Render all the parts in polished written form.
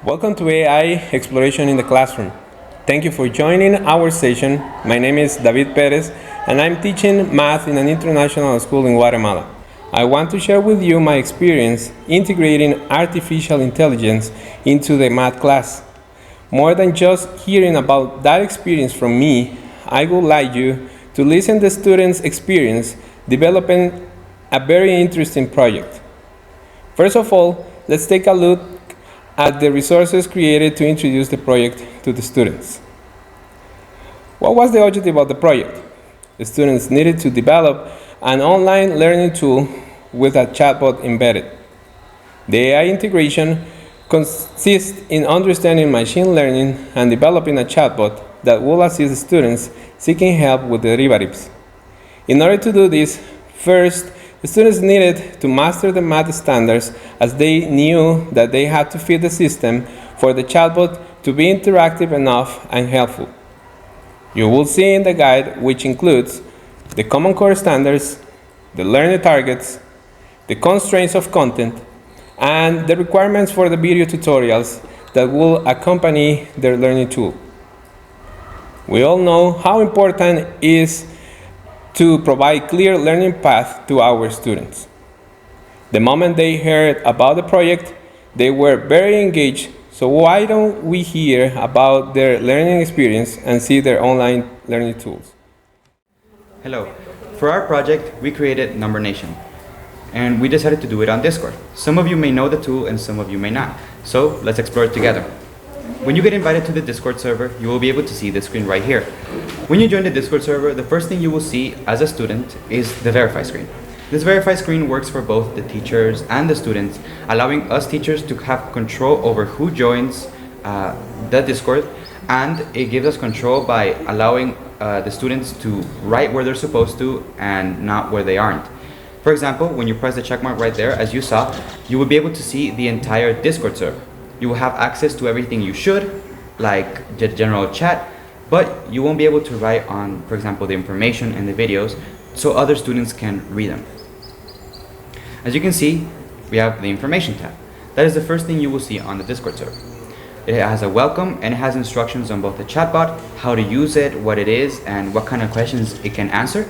Welcome to AI Exploration in the Classroom. Thank you for joining our session. My name is David Perez and I'm teaching math in an international school in Guatemala. I want to share with you my experience integrating artificial intelligence into the math class. More than just hearing about that experience from me, I would like you to listen to the students' experience developing a very interesting project. First of all, let's take a look at the resources created to introduce the project to the students. What was the objective of the project? The students needed to develop an online learning tool with a chatbot embedded. The AI integration consists in understanding machine learning and developing a chatbot that will assist students seeking help with derivatives. In order to do this, first, the students needed to master the math standards as they knew that they had to feed the system for the chatbot to be interactive enough and helpful. You will see in the guide, which includes the Common Core standards, the learning targets, the constraints of content, and the requirements for the video tutorials that will accompany their learning tool. We all know how important it is to provide clear learning path to our students. The moment they heard about the project, they were very engaged, so why don't we hear about their learning experience and see their online learning tools? Hello. For our project, we created Number Nation, and we decided to do it on Discord. Some of you may know the tool and some of you may not, so let's explore it together. When you get invited to the Discord server, you will be able to see this screen right here. When you join the Discord server, the first thing you will see as a student is the verify screen. This verify screen works for both the teachers and the students, allowing us teachers to have control over who joins the Discord, and it gives us control by allowing the students to write where they're supposed to and not where they aren't. For example, when you press the check mark right there, as you saw, you will be able to see the entire Discord server. You will have access to everything you should, like the general chat, but you won't be able to write on, for example, the information and the videos, so other students can read them. As you can see, we have the information tab. That is the first thing you will see on the Discord server. It has a welcome and it has instructions on both the chatbot, how to use it, what it is, and what kind of questions it can answer,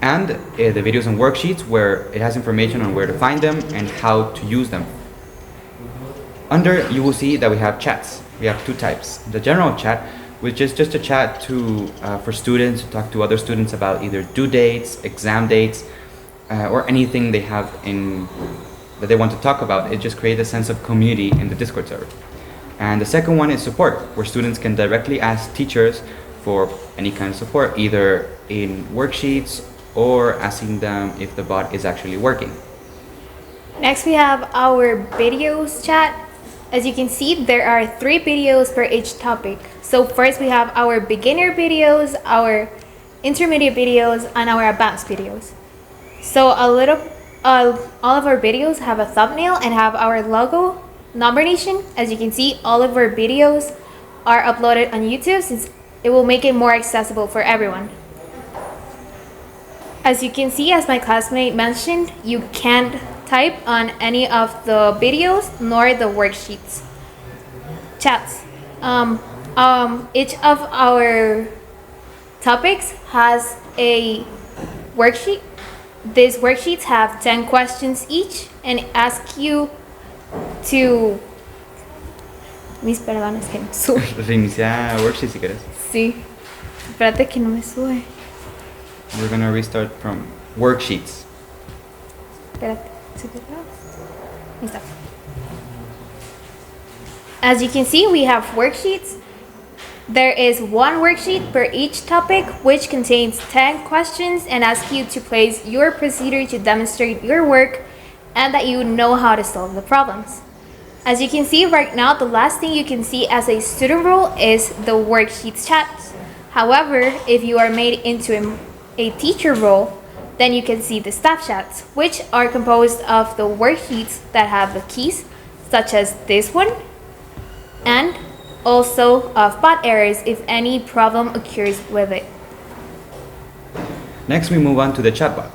and the videos and worksheets where it has information on where to find them and how to use them. Under, you will see that we have chats. We have two types. The general chat, which is just a chat for students to talk to other students about either due dates, exam dates, or anything they have that they want to talk about. It just creates a sense of community in the Discord server. And the second one is support, where students can directly ask teachers for any kind of support, either in worksheets or asking them if the bot is actually working. Next, we have our videos chat. As you can see, there are 3 videos per each topic. So first we have our beginner videos, our intermediate videos, and our advanced videos. So all of our videos have a thumbnail and have our logo, Number Nation. As you can see, all of our videos are uploaded on YouTube since it will make it more accessible for everyone. As you can see, as my classmate mentioned, you can't type on any of the videos nor the worksheets. Chats. Each of our topics has a worksheet. These worksheets have 10 questions each and ask you to... Mis perdones que no sube. Reinicia worksheet si quieres. Sí. Espérate que no me sube. We're gonna restart from worksheets. Espérate. As you can see, we have worksheets. There is one worksheet per each topic, which contains 10 questions and asks you to place your procedure to demonstrate your work and that you know how to solve the problems. As you can see right now, the last thing you can see as a student role is the worksheets chat. However, if you are made into a teacher role, then you can see the staff chats, which are composed of the worksheets that have the keys, such as this one, and also of bot errors if any problem occurs with it. Next, we move on to the chatbot.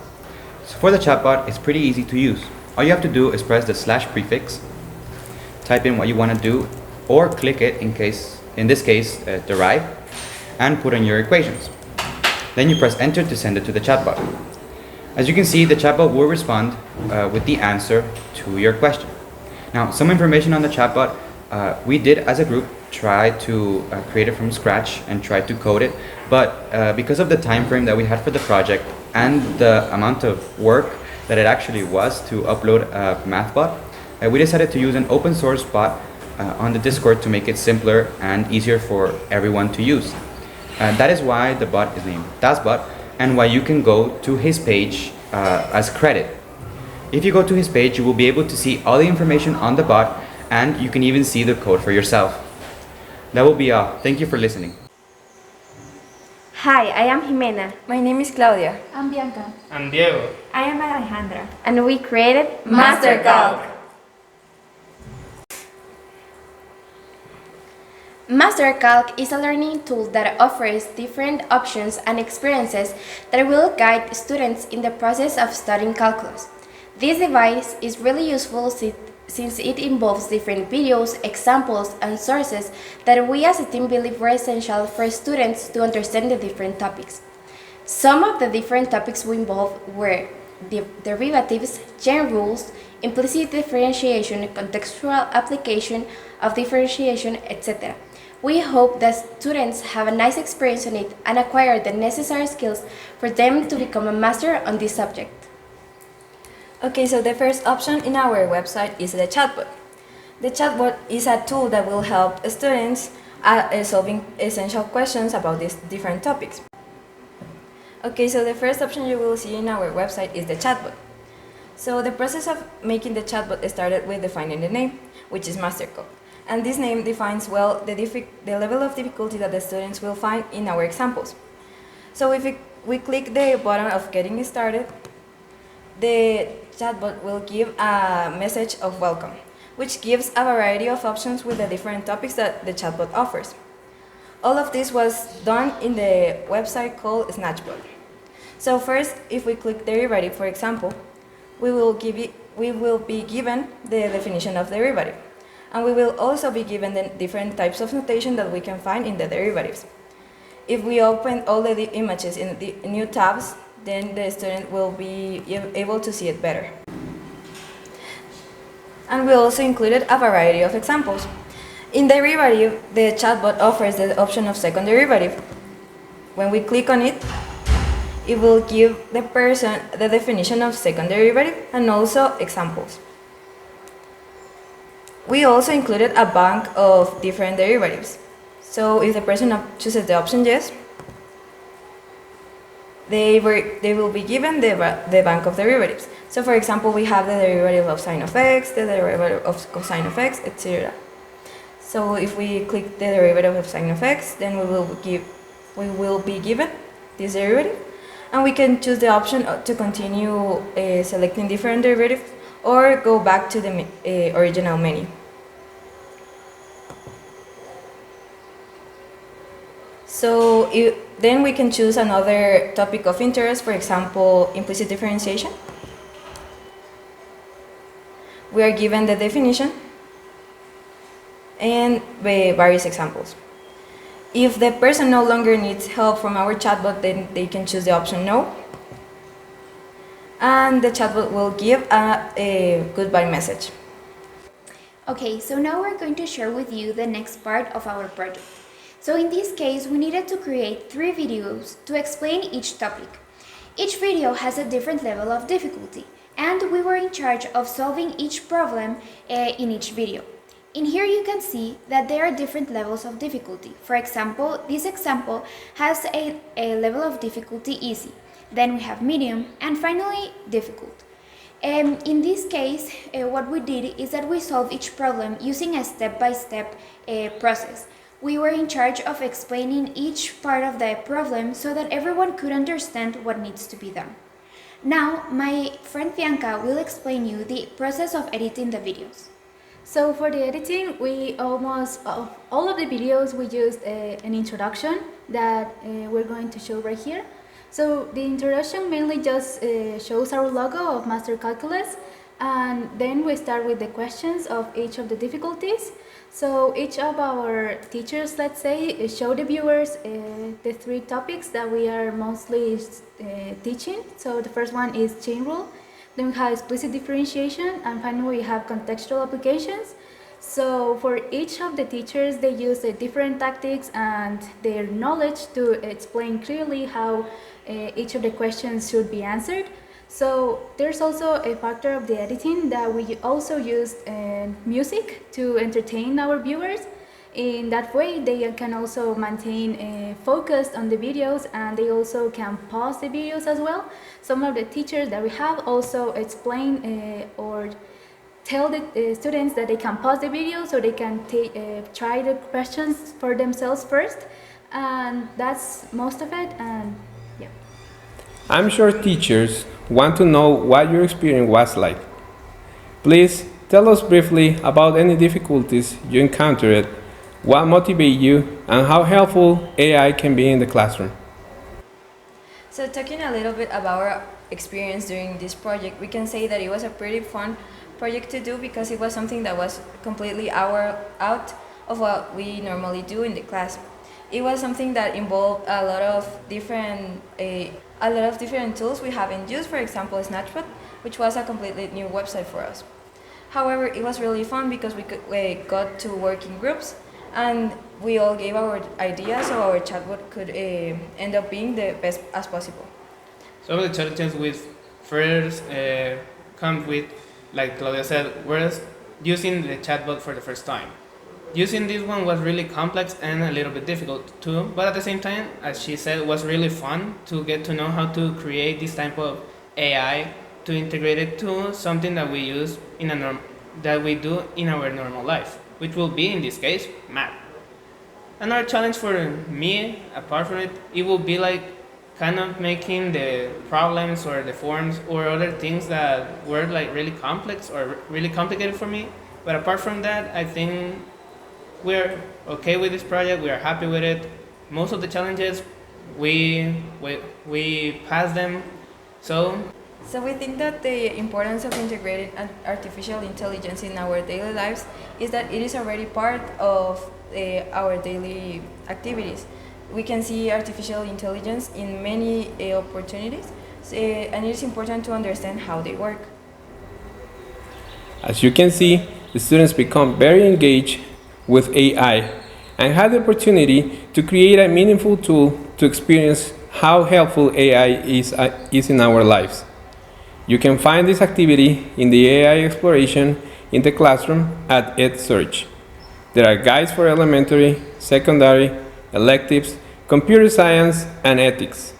So for the chatbot, it's pretty easy to use. All you have to do is press the / prefix, type in what you want to do, or click it in this case, derive, and put in your equations. Then you press enter to send it to the chatbot. As you can see, the chatbot will respond with the answer to your question. Now, some information on the chatbot. We did, as a group, try to create it from scratch and try to code it, but because of the time frame that we had for the project and the amount of work that it actually was to upload a math bot, we decided to use an open source bot on the Discord to make it simpler and easier for everyone to use. That is why the bot is named DasBot, and why you can go to his page as credit. If you go to his page, you will be able to see all the information on the bot, and you can even see the code for yourself. That will be all. Thank you for listening. Hi, I am Jimena. My name is Claudia. I'm Bianca. I'm Diego. I am Alejandra. And we created MasterCalc. MasterCalc is a learning tool that offers different options and experiences that will guide students in the process of studying calculus. This device is really useful since it involves different videos, examples, and sources that we as a team believe were essential for students to understand the different topics. Some of the different topics we involved were derivatives, chain rules, implicit differentiation, contextual application of differentiation, etc. We hope that students have a nice experience on it and acquire the necessary skills for them to become a master on this subject. Okay, so the first option in our website is the chatbot. The chatbot is a tool that will help students solving essential questions about these different topics. Okay, so the first option you will see in our website is the chatbot. So the process of making the chatbot started with defining the name, which is MasterCalc. And this name defines well the level of difficulty that the students will find in our examples. So if we click the button of getting started, the chatbot will give a message of welcome, which gives a variety of options with the different topics that the chatbot offers. All of this was done in the website called Snatchbot. So first, if we click derivative, for example, we will be given the definition of derivative. And we will also be given the different types of notation that we can find in the derivatives. If we open all the images in the new tabs, then the student will be able to see it better. And we also included a variety of examples. In derivative, the chatbot offers the option of second derivative. When we click on it, it will give the person the definition of second derivative and also examples. We also included a bank of different derivatives. So if the person chooses the option yes, they will be given the bank of derivatives. So for example, we have the derivative of sine of x, the derivative of cosine of x, etc. So if we click the derivative of sine of x, then we will be given this derivative, and we can choose the option to continue selecting different derivatives or go back to the original menu. So then we can choose another topic of interest, for example, implicit differentiation. We are given the definition and various examples. If the person no longer needs help from our chatbot, then they can choose the option no. And the chatbot will give a goodbye message. Okay, so now we're going to share with you the next part of our project. So in this case, we needed to create 3 videos to explain each topic. Each video has a different level of difficulty, and we were in charge of solving each problem in each video. In here you can see that there are different levels of difficulty. For example, this example has a level of difficulty easy. Then we have medium, and finally difficult. In this case, what we did is that we solved each problem using a step-by-step process. We were in charge of explaining each part of the problem so that everyone could understand what needs to be done. Now, my friend Bianca will explain you the process of editing the videos. So for the editing, we almost all of the videos we used an introduction that we're going to show right here. So the introduction mainly just shows our logo of Master Calculus, and then we start with the questions of each of the difficulties. So each of our teachers, let's say, show the viewers the three topics that we are mostly teaching. So the first one is chain rule, then we have explicit differentiation, and finally we have contextual applications. So for each of the teachers, they use different tactics and their knowledge to explain clearly how each of the questions should be answered. So there's also a factor of the editing that we also use music to entertain our viewers. In that way, they can also maintain focused on the videos, and they also can pause the videos as well. Some of the teachers that we have also explain or tell the students that they can pause the video so they can try the questions for themselves first. And that's most of it. And yeah. I'm sure teachers want to know what your experience was like. Please tell us briefly about any difficulties you encountered, what motivated you, and how helpful AI can be in the classroom. So talking a little bit about our experience during this project, we can say that it was a pretty fun project to do because it was something that was completely out of what we normally do in the class. It was something that involved a lot of different tools we haven't used. For example, Snapchat, which was a completely new website for us. However, it was really fun because we got to work in groups, and we all gave our ideas so our chatbot could end up being the best as possible. Some of the challenges with first come with, like Claudia said, we're using the chatbot for the first time. Using this one was really complex and a little bit difficult too, but at the same time, as she said, it was really fun to get to know how to create this type of AI to integrate it to something that we use that we do in our normal life, which will be in this case math. Another challenge for me, apart from it, it will be like kind of making the problems or the forms or other things that were like really complex or really complicated for me. But apart from that, I think we're okay with this project. We are happy with it. Most of the challenges, we passed them. So we think that the importance of integrating artificial intelligence in our daily lives is that it is already part of our daily activities. We can see artificial intelligence in many opportunities, and it is important to understand how they work. As you can see, the students become very engaged with AI and had the opportunity to create a meaningful tool to experience how helpful AI is in our lives. You can find this activity in the AI exploration in the classroom at EdSearch. There are guides for elementary, secondary, electives, computer science, and ethics.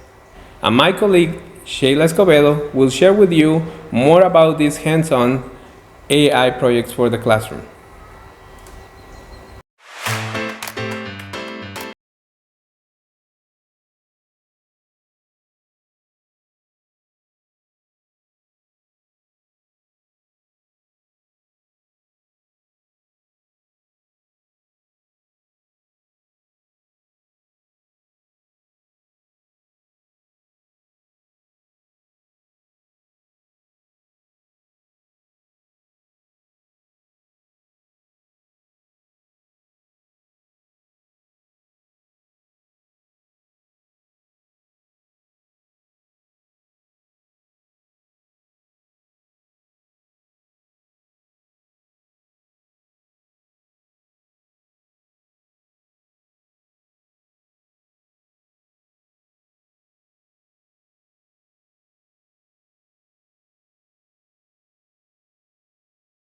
And my colleague, Sheila Escobedo, will share with you more about these hands-on AI projects for the classroom.